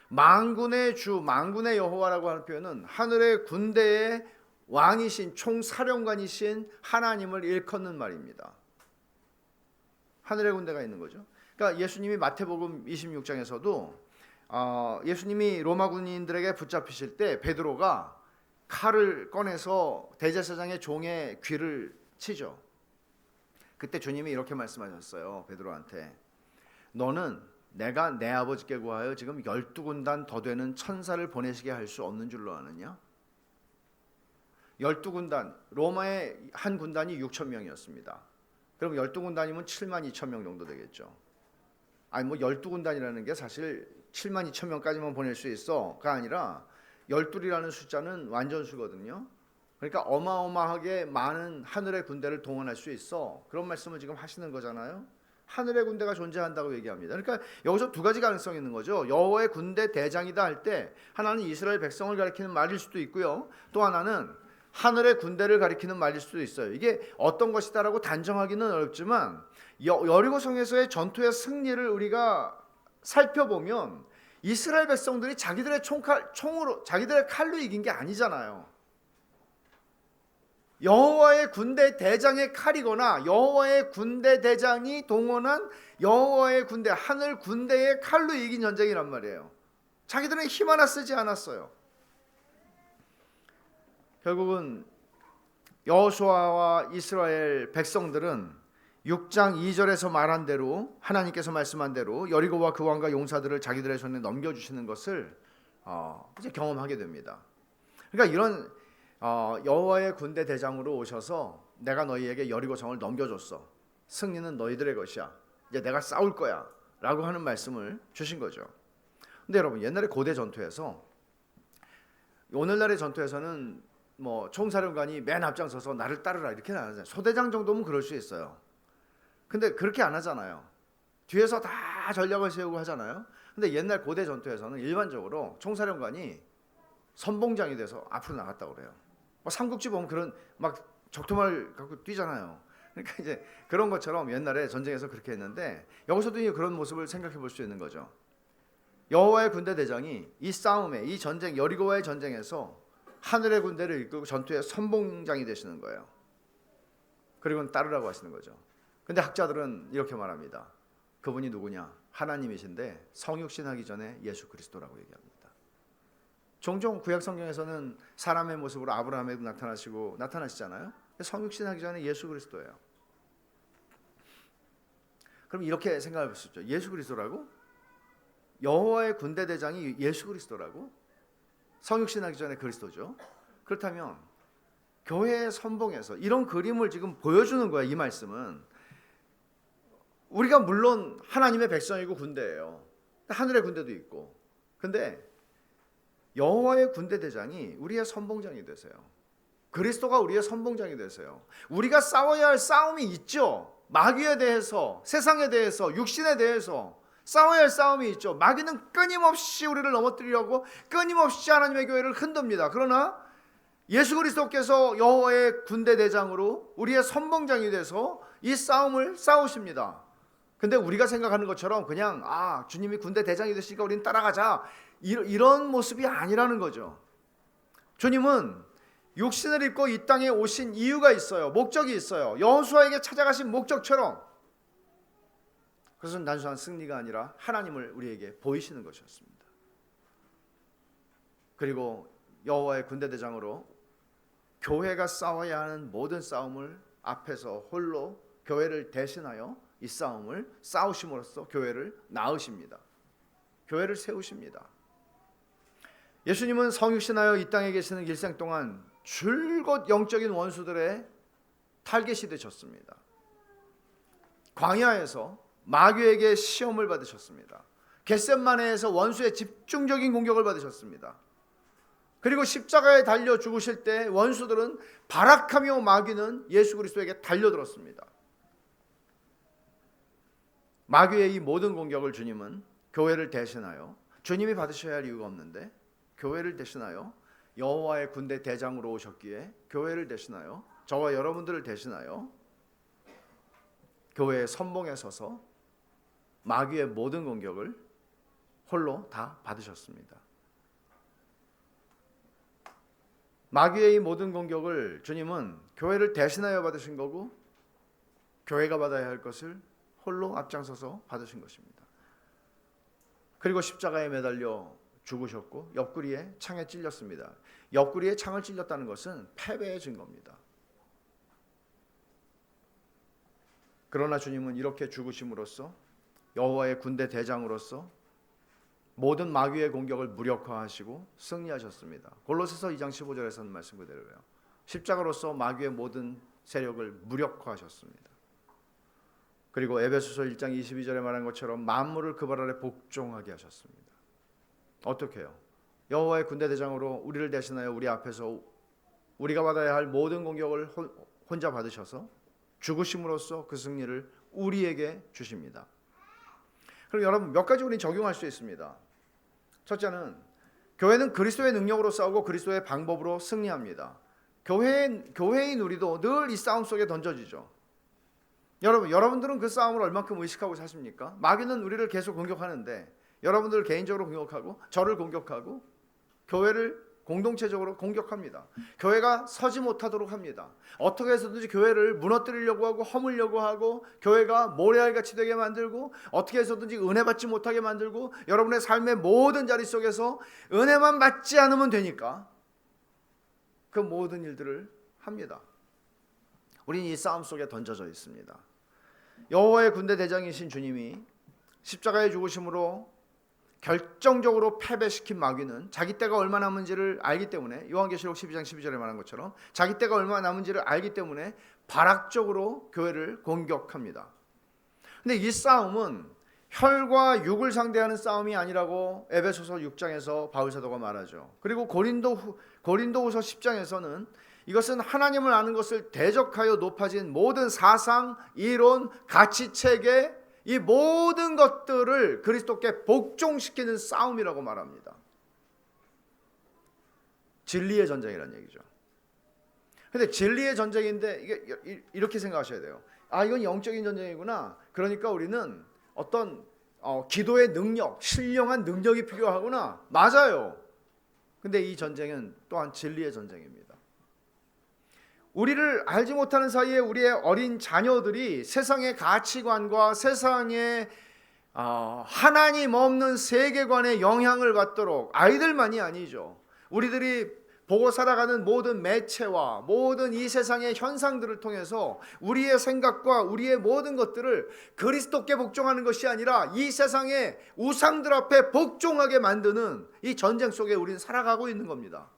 만군의 주, 만군의 여호와라고 하는 표현은 하늘의 군대의 왕이신 총사령관이신 하나님을 일컫는 말입니다. 하늘의 군대가 있는 거죠. 그러니까 예수님이 마태복음 26장에서도 예수님이 로마 군인들에게 붙잡히실 때 베드로가 칼을 꺼내서 대제사장의 종의 귀를 치죠. 그때 주님이 이렇게 말씀하셨어요. 베드로한테 너는 내가 내 아버지께 구하여 지금 12군단 더 되는 천사를 보내시게 할 수 없는 줄로 아느냐? 12군단, 로마의 한 군단이 6천 명이었습니다. 그럼 12군단이면 7만 2천 명 정도 되겠죠. 아니 뭐 12군단이라는 게 사실 7만 2천 명까지만 보낼 수 있어가 아니라 12이라는 숫자는 완전수거든요. 그러니까 어마어마하게 많은 하늘의 군대를 동원할 수 있어. 그런 말씀을 지금 하시는 거잖아요. 하늘의 군대가 존재한다고 얘기합니다. 그러니까 여기서 두 가지 가능성이 있는 거죠. 여호와의 군대 대장이다 할 때 하나는 이스라엘 백성을 가리키는 말일 수도 있고요. 또 하나는 하늘의 군대를 가리키는 말일 수도 있어요. 이게 어떤 것이다라고 단정하기는 어렵지만 여리고성에서의 전투의 승리를 우리가 살펴보면 이스라엘 백성들이 자기들의 총으로 자기들의 칼로 이긴 게 아니잖아요. 여호와의 군대 대장의 칼이거나 여호와의 군대 대장이 동원한 여호와의 군대, 하늘 군대의 칼로 이긴 전쟁이란 말이에요. 자기들은 힘 하나 쓰지 않았어요. 결국은 여호수아와 이스라엘 백성들은 6장 2절에서 말한 대로 하나님께서 말씀한 대로 여리고와 그 왕과 용사들을 자기들의 손에 넘겨주시는 것을 이제 경험하게 됩니다. 그러니까 이런 여호와의 군대 대장으로 오셔서 내가 너희에게 여리고성을 넘겨줬어. 승리는 너희들의 것이야. 이제 내가 싸울 거야 라고 하는 말씀을 주신 거죠. 근데 여러분 옛날에 고대 전투에서 오늘날의 전투에서는 뭐 총사령관이 맨 앞장서서 나를 따르라 이렇게 안 하잖아요. 소대장 정도면 그럴 수 있어요. 근데 그렇게 안 하잖아요. 뒤에서 다 전략을 세우고 하잖아요. 근데 옛날 고대 전투에서는 일반적으로 총사령관이 선봉장이 돼서 앞으로 나갔다고 그래요. 삼국지 보면 그런 막 적토마를 갖고 뛰잖아요. 그러니까 이제 그런 것처럼 옛날에 전쟁에서 그렇게 했는데 여기서도 그런 모습을 생각해 볼 수 있는 거죠. 여호와의 군대 대장이 이 싸움에, 이 전쟁, 여리고와의 전쟁에서 하늘의 군대를 이끌고 전투의 선봉장이 되시는 거예요. 그리고는 따르라고 하시는 거죠. 근데 학자들은 이렇게 말합니다. 그분이 누구냐? 하나님이신데 성육신 하기 전에 예수 그리스도라고 얘기합니다. 종종 구약 성경에서는 사람의 모습으로 아브라함에도 나타나시잖아요. 성육신 하기 전에 예수 그리스도예요. 그럼 이렇게 생각해 볼 수 있죠. 예수 그리스도라고? 여호와의 군대 대장이 예수 그리스도라고? 성육신 하기 전에 그리스도죠. 그렇다면 교회의 선봉에서 이런 그림을 지금 보여주는 거야. 이 말씀은 우리가 물론 하나님의 백성이고 군대예요. 하늘의 군대도 있고. 근데 여호와의 군대 대장이 우리의 선봉장이 되세요. 그리스도가 우리의 선봉장이 되세요. 우리가 싸워야 할 싸움이 있죠. 마귀에 대해서, 세상에 대해서, 육신에 대해서 싸워야 할 싸움이 있죠. 마귀는 끊임없이 우리를 넘어뜨리려고 끊임없이 하나님의 교회를 흔듭니다. 그러나 예수 그리스도께서 여호와의 군대 대장으로 우리의 선봉장이 돼서 이 싸움을 싸우십니다. 근데 우리가 생각하는 것처럼 그냥 주님이 군대 대장이 되시니까 우리는 따라가자, 이런 모습이 아니라는 거죠. 주님은 육신을 입고 이 땅에 오신 이유가 있어요. 목적이 있어요. 여호수아에게 찾아가신 목적처럼. 그것은 단순한 승리가 아니라 하나님을 우리에게 보이시는 것이었습니다. 그리고 여호와의 군대 대장으로 교회가 싸워야 하는 모든 싸움을 앞에서 홀로 교회를 대신하여 이 싸움을 싸우심으로써 교회를 낳으십니다. 교회를 세우십니다. 예수님은 성육신하여 이 땅에 계시는 일생 동안 줄곧 영적인 원수들의 탈겟이 되셨습니다. 광야에서 마귀에게 시험을 받으셨습니다. 겟셋마네에서 원수의 집중적인 공격을 받으셨습니다. 그리고 십자가에 달려 죽으실 때 원수들은 발악하며 마귀는 예수 그리스도에게 달려들었습니다. 마귀의 이 모든 공격을 주님은 교회를 대신하여, 주님이 받으셔야 할 이유가 없는데 교회를 대신하여 여호와의 군대 대장으로 오셨기에 교회를 대신하여, 저와 여러분들을 대신하여 교회의 선봉에 서서 마귀의 모든 공격을 홀로 다 받으셨습니다. 마귀의 이 모든 공격을 주님은 교회를 대신하여 받으신 거고, 교회가 받아야 할 것을 홀로 앞장서서 받으신 것입니다. 그리고 십자가에 매달려 죽으셨고 옆구리에 창에 찔렸습니다. 옆구리에 창을 찔렸다는 것은 패배의 증거입니다. 그러나 주님은 이렇게 죽으심으로써 여호와의 군대 대장으로서 모든 마귀의 공격을 무력화하시고 승리하셨습니다. 골로새서 2장 15절에서는 말씀 그대로예요. 십자가로서 마귀의 모든 세력을 무력화하셨습니다. 그리고 에베소서 1장 22절에 말한 것처럼 만물을 그 발 아래 복종하게 하셨습니다. 어떻게 해요? 여호와의 군대 대장으로 우리를 대신하여 우리 앞에서 우리가 받아야 할 모든 공격을 혼자 받으셔서 죽으심으로써 그 승리를 우리에게 주십니다. 그럼 여러분, 몇 가지 우리는 적용할 수 있습니다. 첫째는 교회는 그리스도의 능력으로 싸우고 그리스도의 방법으로 승리합니다. 교회인 우리도 늘 이 싸움 속에 던져지죠. 여러분들은 그 싸움을 얼만큼 의식하고 사십니까? 마귀는 우리를 계속 공격하는데 여러분들을 개인적으로 공격하고 저를 공격하고 교회를 공동체적으로 공격합니다. 교회가 서지 못하도록 합니다. 어떻게 해서든지 교회를 무너뜨리려고 하고 허물려고 하고 교회가 모래알같이 되게 만들고 어떻게 해서든지 은혜 받지 못하게 만들고 여러분의 삶의 모든 자리 속에서 은혜만 받지 않으면 되니까 그 모든 일들을 합니다. 우리는 이 싸움 속에 던져져 있습니다. 여호와의 군대 대장이신 주님이 십자가에 죽으심으로 결정적으로 패배시킨 마귀는 자기 때가 얼마 남은지를 알기 때문에, 요한계시록 12장 12절에 말한 것처럼 자기 때가 얼마 남은지를 알기 때문에 발악적으로 교회를 공격합니다. 근데 이 싸움은 혈과 육을 상대하는 싸움이 아니라고 에베소서 6장에서 바울 사도가 말하죠. 그리고 고린도후서 10장에서는 이것은 하나님을 아는 것을 대적하여 높아진 모든 사상, 이론, 가치체계, 이 모든 것들을 그리스도께 복종시키는 싸움이라고 말합니다. 진리의 전쟁이라는 얘기죠. 근데 진리의 전쟁인데 이게 이렇게 생각하셔야 돼요. 이건 영적인 전쟁이구나. 그러니까 우리는 어떤 기도의 능력, 신령한 능력이 필요하구나. 맞아요. 근데 이 전쟁은 또한 진리의 전쟁입니다. 우리를 알지 못하는 사이에 우리의 어린 자녀들이 세상의 가치관과 세상의 하나님 없는 세계관에 영향을 받도록, 아이들만이 아니죠, 우리들이 보고 살아가는 모든 매체와 모든 이 세상의 현상들을 통해서 우리의 생각과 우리의 모든 것들을 그리스도께 복종하는 것이 아니라 이 세상의 우상들 앞에 복종하게 만드는 이 전쟁 속에 우리는 살아가고 있는 겁니다.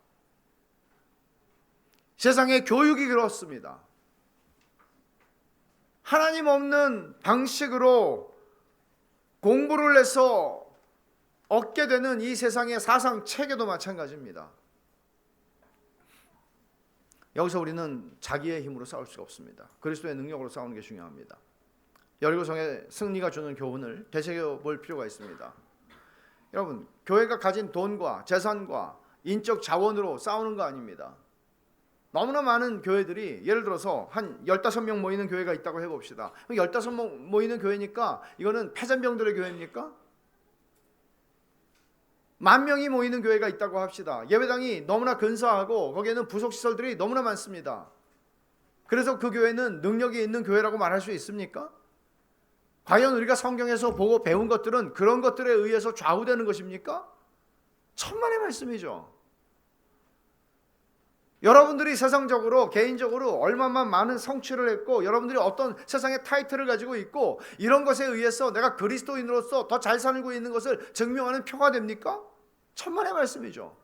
세상의 교육이 그렇습니다. 하나님 없는 방식으로 공부를 해서 얻게 되는 이 세상의 사상 체계도 마찬가지입니다. 여기서 우리는 자기의 힘으로 싸울 수가 없습니다. 그리스도의 능력으로 싸우는 게 중요합니다. 여리고성의 승리가 주는 교훈을 되새겨볼 필요가 있습니다. 여러분, 교회가 가진 돈과 재산과 인적 자원으로 싸우는 거 아닙니다. 너무나 많은 교회들이 예를 들어서 한 15명 모이는 교회가 있다고 해봅시다. 15명 모이는 교회니까 이거는 패잔병들의 교회입니까? 10,000명이 모이는 교회가 있다고 합시다. 예배당이 너무나 근사하고 거기에는 부속시설들이 너무나 많습니다. 그래서 그 교회는 능력이 있는 교회라고 말할 수 있습니까? 과연 우리가 성경에서 보고 배운 것들은 그런 것들에 의해서 좌우되는 것입니까? 천만의 말씀이죠. 여러분들이 세상적으로 개인적으로 얼마만 많은 성취를 했고 여러분들이 어떤 세상의 타이틀을 가지고 있고 이런 것에 의해서 내가 그리스도인으로서 더 잘 살고 있는 것을 증명하는 표가 됩니까? 천만의 말씀이죠.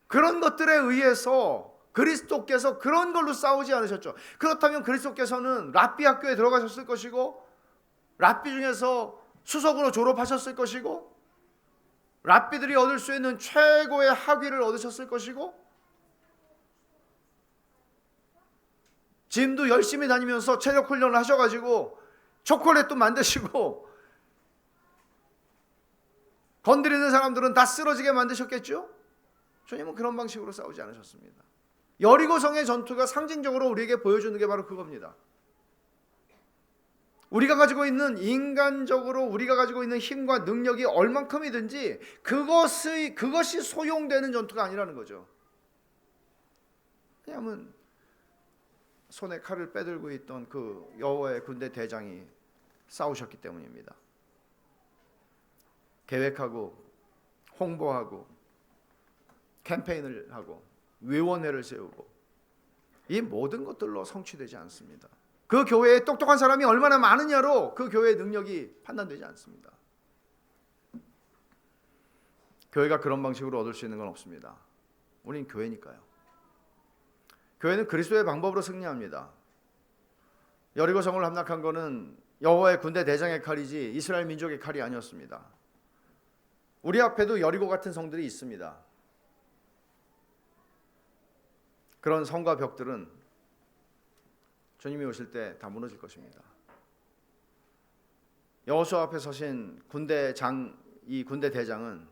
그런 것들에 의해서 그리스도께서 그런 걸로 싸우지 않으셨죠. 그렇다면 그리스도께서는 랍비 학교에 들어가셨을 것이고 랍비 중에서 수석으로 졸업하셨을 것이고 랍비들이 얻을 수 있는 최고의 학위를 얻으셨을 것이고 짐도 열심히 다니면서 체력 훈련을 하셔가지고 초콜릿도 만드시고 건드리는 사람들은 다 쓰러지게 만드셨겠죠? 주님은 그런 방식으로 싸우지 않으셨습니다. 여리고성의 전투가 상징적으로 우리에게 보여주는 게 바로 그겁니다. 우리가 가지고 있는 인간적으로 우리가 가지고 있는 힘과 능력이 얼만큼이든지 그것이 소용되는 전투가 아니라는 거죠. 왜냐하면 손에 칼을 빼들고 있던 그 여호와의 군대 대장이 싸우셨기 때문입니다. 계획하고 홍보하고 캠페인을 하고 위원회를 세우고 이 모든 것들로 성취되지 않습니다. 그 교회에 똑똑한 사람이 얼마나 많으냐로 그 교회의 능력이 판단되지 않습니다. 교회가 그런 방식으로 얻을 수 있는 건 없습니다. 우린 교회니까요. 교회는 그리스도의 방법으로 승리합니다. 여리고성을 함락한 것은 여호와의 군대 대장의 칼이지 이스라엘 민족의 칼이 아니었습니다. 우리 앞에도 여리고 같은 성들이 있습니다. 그런 성과 벽들은 주님이 오실 때 다 무너질 것입니다. 여호수아 앞에 서신 이 군대 대장은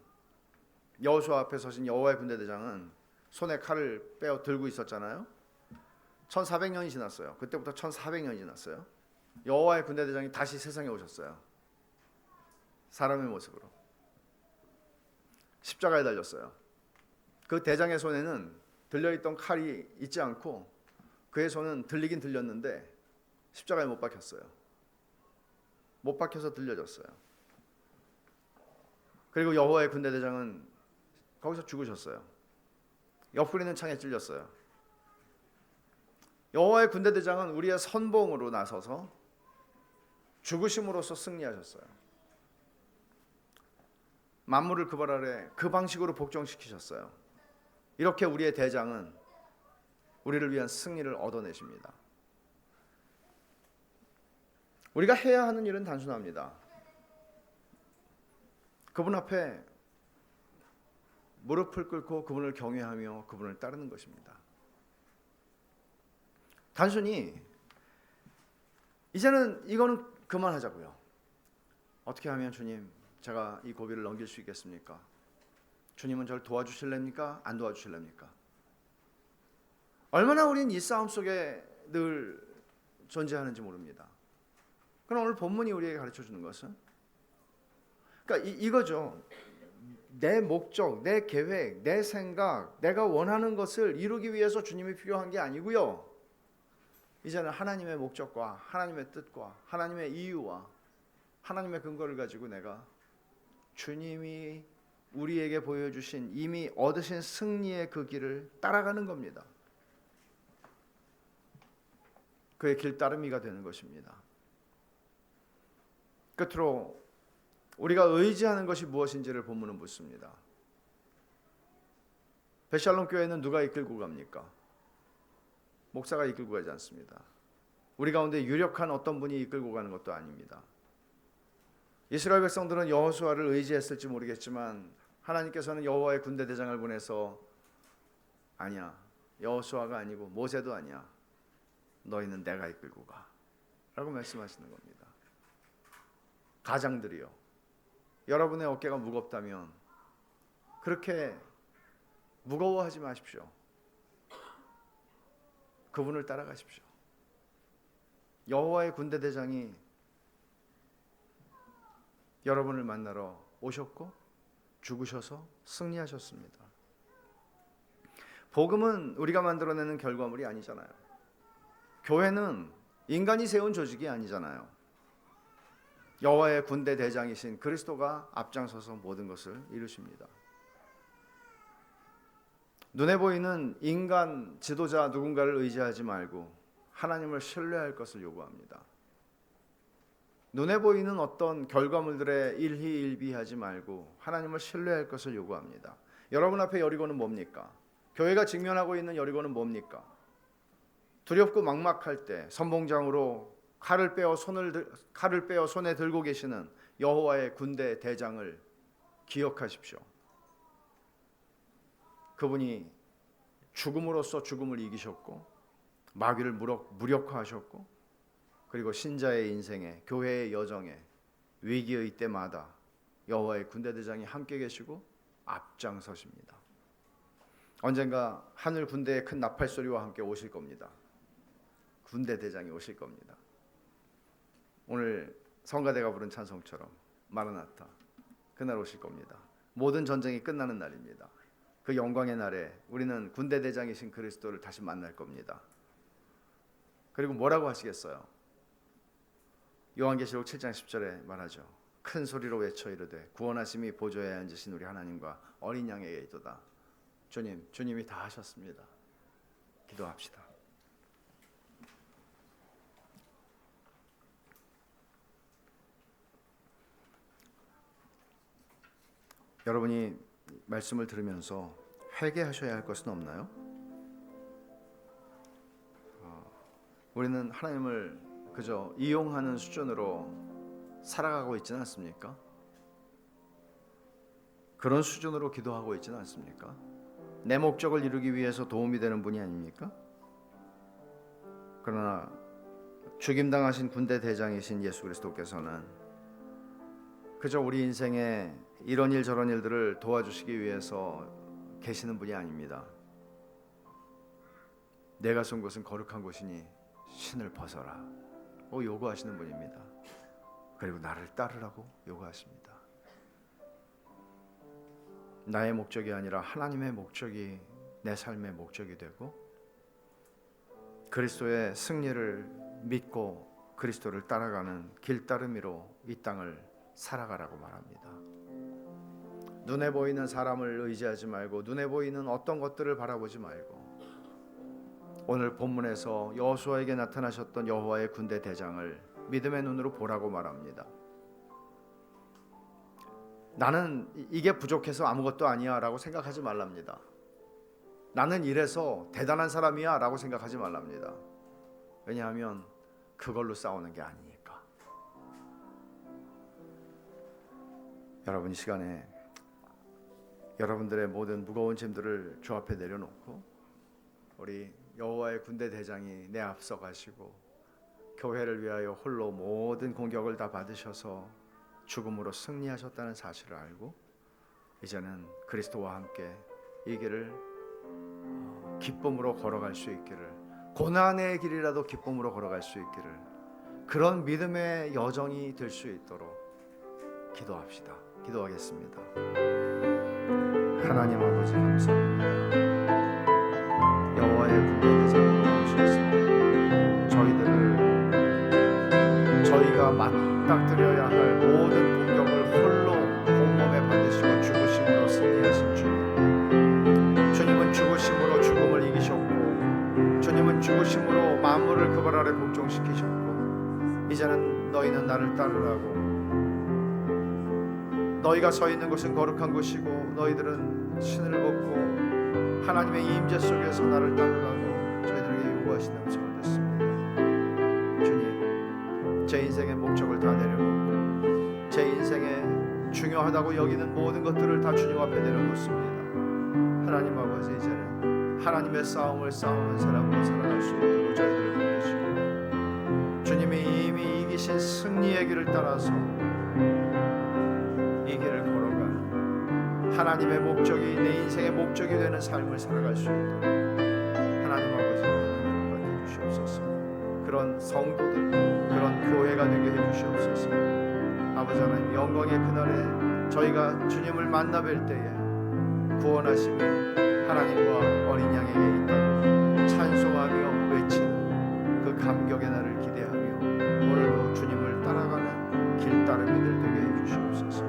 여호수아 앞에 서신 여호와의 군대 대장은 손에 칼을 빼어 들고 있었잖아요. 1400년이 지났어요. 그때부터 1400년이 지났어요. 여호와의 군대 대장이 다시 세상에 오셨어요. 사람의 모습으로 십자가에 달렸어요. 그 대장의 손에는 들려있던 칼이 있지 않고 그의 손은 들리긴 들렸는데 십자가에 못 박혔어요. 못 박혀서 들려졌어요. 그리고 여호와의 군대 대장은 거기서 죽으셨어요. 옆구리 있는 창에 찔렸어요. 여호와의 군대 대장은 우리의 선봉으로 나서서 죽으심으로써 승리하셨어요. 만물을 그 발 아래 그 방식으로 복종시키셨어요. 이렇게 우리의 대장은 우리를 위한 승리를 얻어내십니다. 우리가 해야 하는 일은 단순합니다. 그분 앞에 무릎을 꿇고 그분을 경외하며 그분을 따르는 것입니다. 단순히 이제는 이거는 그만하자고요. 어떻게 하면 주님 제가 이 고비를 넘길 수 있겠습니까? 주님은 저를 도와주실랍니까? 안 도와주실랍니까? 얼마나 우리는 이 싸움 속에 늘 존재하는지 모릅니다. 그럼 오늘 본문이 우리에게 가르쳐주는 것은 그러니까 이거죠. 내 목적, 내 계획, 내 생각, 내가 원하는 것을 이루기 위해서 주님이 필요한 게 아니고요. 이제는 하나님의 목적과 하나님의 뜻과 하나님의 이유와 하나님의 근거를 가지고 내가 주님이 우리에게 보여주신 이미 얻으신 승리의 그 길을 따라가는 겁니다. 그의 길따름이가 되는 것입니다. 끝으로 우리가 의지하는 것이 무엇인지를 본문은 묻습니다. 베샬롬 교회는 누가 이끌고 갑니까? 목사가 이끌고 가지 않습니다. 우리 가운데 유력한 어떤 분이 이끌고 가는 것도 아닙니다. 이스라엘 백성들은 여호수아를 의지했을지 모르겠지만 하나님께서는 여호와의 군대 대장을 보내서 아니야, 여호수아가 아니고 모세도 아니야, 너희는 내가 이끌고 가 라고 말씀하시는 겁니다. 가장들이요, 여러분의 어깨가 무겁다면 그렇게 무거워하지 마십시오. 그분을 따라가십시오. 여호와의 군대 대장이 여러분을 만나러 오셨고 죽으셔서 승리하셨습니다. 복음은 우리가 만들어내는 결과물이 아니잖아요. 교회는 인간이 세운 조직이 아니잖아요. 여호와의 군대 대장이신 그리스도가 앞장서서 모든 것을 이루십니다. 눈에 보이는 인간 지도자 누군가를 의지하지 말고 하나님을 신뢰할 것을 요구합니다. 눈에 보이는 어떤 결과물들에 일희일비하지 말고 하나님을 신뢰할 것을 요구합니다. 여러분 앞에 여리고는 뭡니까? 교회가 직면하고 있는 여리고는 뭡니까? 두렵고 막막할 때 선봉장으로 칼을 빼어 손에 들고 계시는 여호와의 군대 대장을 기억하십시오. 그분이 죽음으로써 죽음을 이기셨고 마귀를 무력화하셨고 그리고 신자의 인생에 교회의 여정에 위기의 때마다 여호와의 군대 대장이 함께 계시고 앞장서십니다. 언젠가 하늘 군대의 큰 나팔 소리와 함께 오실 겁니다. 군대 대장이 오실 겁니다. 오늘 성가대가 부른 찬송처럼 마라나타, 그날 오실 겁니다. 모든 전쟁이 끝나는 날입니다. 그 영광의 날에 우리는 군대 대장이신 그리스도를 다시 만날 겁니다. 그리고 뭐라고 하시겠어요? 요한계시록 7장 10절에 말하죠. 큰 소리로 외쳐 이르되 구원하심이 보좌에 앉으신 우리 하나님과 어린 양에게 있도다. 주님이 다 하셨습니다. 기도합시다. 여러분이 말씀을 들으면서 회개하셔야 할 것은 없나요? 우리는 하나님을 그저 이용하는 수준으로 살아가고 있지는 않습니까? 그런 수준으로 기도하고 있지는 않습니까? 내 목적을 이루기 위해서 도움이 되는 분이 아닙니까? 그러나 죽임당하신 군대 대장이신 예수 그리스도께서는 그저 우리 인생에 이런 일 저런 일들을 도와주시기 위해서 계시는 분이 아닙니다. 내가 쏜 곳은 거룩한 곳이니 신을 벗어라 요구하시는 분입니다. 그리고 나를 따르라고 요구하십니다. 나의 목적이 아니라 하나님의 목적이 내 삶의 목적이 되고 그리스도의 승리를 믿고 그리스도를 따라가는 길따름이로 이 땅을 살아가라고 말합니다. 눈에 보이는 사람을 의지하지 말고 눈에 보이는 어떤 것들을 바라보지 말고 오늘 본문에서 여호수아에게 나타나셨던 여호와의 군대 대장을 믿음의 눈으로 보라고 말합니다. 나는 이게 부족해서 아무것도 아니야 라고 생각하지 말랍니다. 나는 이래서 대단한 사람이야 라고 생각하지 말랍니다. 왜냐하면 그걸로 싸우는 게 아니니까. 여러분 이 시간에 여러분들의 모든 무거운 짐들을 주 앞에 내려놓고 우리 여호와의 군대 대장이 내 앞서 가시고 교회를 위하여 홀로 모든 공격을 다 받으셔서 죽음으로 승리하셨다는 사실을 알고 이제는 그리스도와 함께 이 길을 기쁨으로 걸어갈 수 있기를, 고난의 길이라도 기쁨으로 걸어갈 수 있기를, 그런 믿음의 여정이 될 수 있도록 기도합시다. 기도하겠습니다. 하나님 아버지 감사합니다. 여호와의 군대 대장으로 오셔서 저희가 맞닥뜨려야 할 모든 공격을 홀로 온몸에 받으시고 죽으심으로 승리하신 주님은 죽으심으로 죽음을 이기셨고 주님은 죽으심으로 만물을 그 발 아래 복종시키셨고 이제는 너희는 나를 따르라고, 너희가 서 있는 곳은 거룩한 곳이고 너희들은 신을 벗고 하나님의 임재 속에서 나를 따르라고 저희들에게 요구하신 음성을 듣습니다. 주님, 제 인생의 목적을 다 내려놓고 제 인생에 중요하다고 여기는 모든 것들을 다 주님 앞에 내려놓습니다. 하나님 아버지, 이제는 하나님의 싸움을 싸우는 사람으로 살아갈 수 있도록 저희들을 도우시고 주님이 이미 이기신 승리의 길을 따라서 이 길을 걸어가는 하나님의 목적이 내 인생의 목적이 되는 삶을 살아갈 수 있도록 하나님 아버지 허락해 주시옵소서. 그런 성도들, 그런 교회가 되게 해 주시옵소서. 아버지 하나님, 영광의 그날에 저희가 주님을 만나 뵐 때에 구원하심이 하나님과 어린 양에게 있다고 찬송하며 외치는 그 감격의 날을 기대하며 오늘도 주님을 따라가는 길따름이들 되게 해 주시옵소서.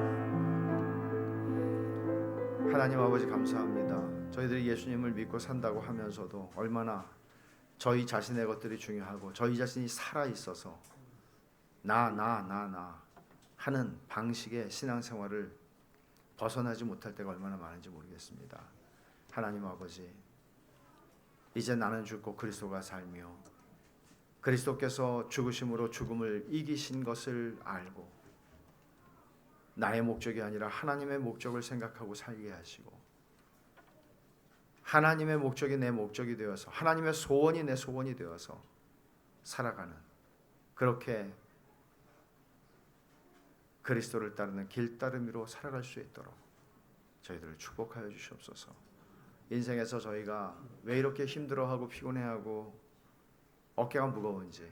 하나님 아버지 감사합니다. 저희들이 예수님을 믿고 산다고 하면서도 얼마나 저희 자신의 것들이 중요하고 저희 자신이 살아있어서 나 하는 방식의 신앙생활을 벗어나지 못할 때가 얼마나 많은지 모르겠습니다. 하나님 아버지, 이제 나는 죽고 그리스도가 살며 그리스도께서 죽으심으로 죽음을 이기신 것을 알고 나의 목적이 아니라 하나님의 목적을 생각하고 살게 하시고 하나님의 목적이 내 목적이 되어서 하나님의 소원이 내 소원이 되어서 살아가는, 그렇게 그리스도를 따르는 길따름이로 살아갈 수 있도록 저희들을 축복하여 주시옵소서. 인생에서 저희가 왜 이렇게 힘들어하고 피곤해하고 어깨가 무거운지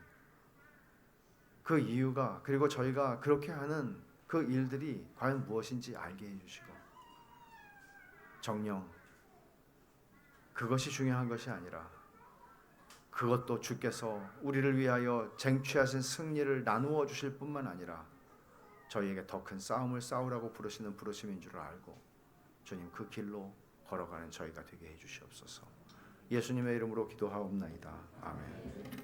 그 이유가, 그리고 저희가 그렇게 하는 그 일들이 과연 무엇인지 알게 해주시고, 정녕 그것이 중요한 것이 아니라 그것도 주께서 우리를 위하여 쟁취하신 승리를 나누어 주실 뿐만 아니라 저희에게 더 큰 싸움을 싸우라고 부르시는 부르심인 줄 알고 주님 그 길로 걸어가는 저희가 되게 해주시옵소서. 예수님의 이름으로 기도하옵나이다. 아멘.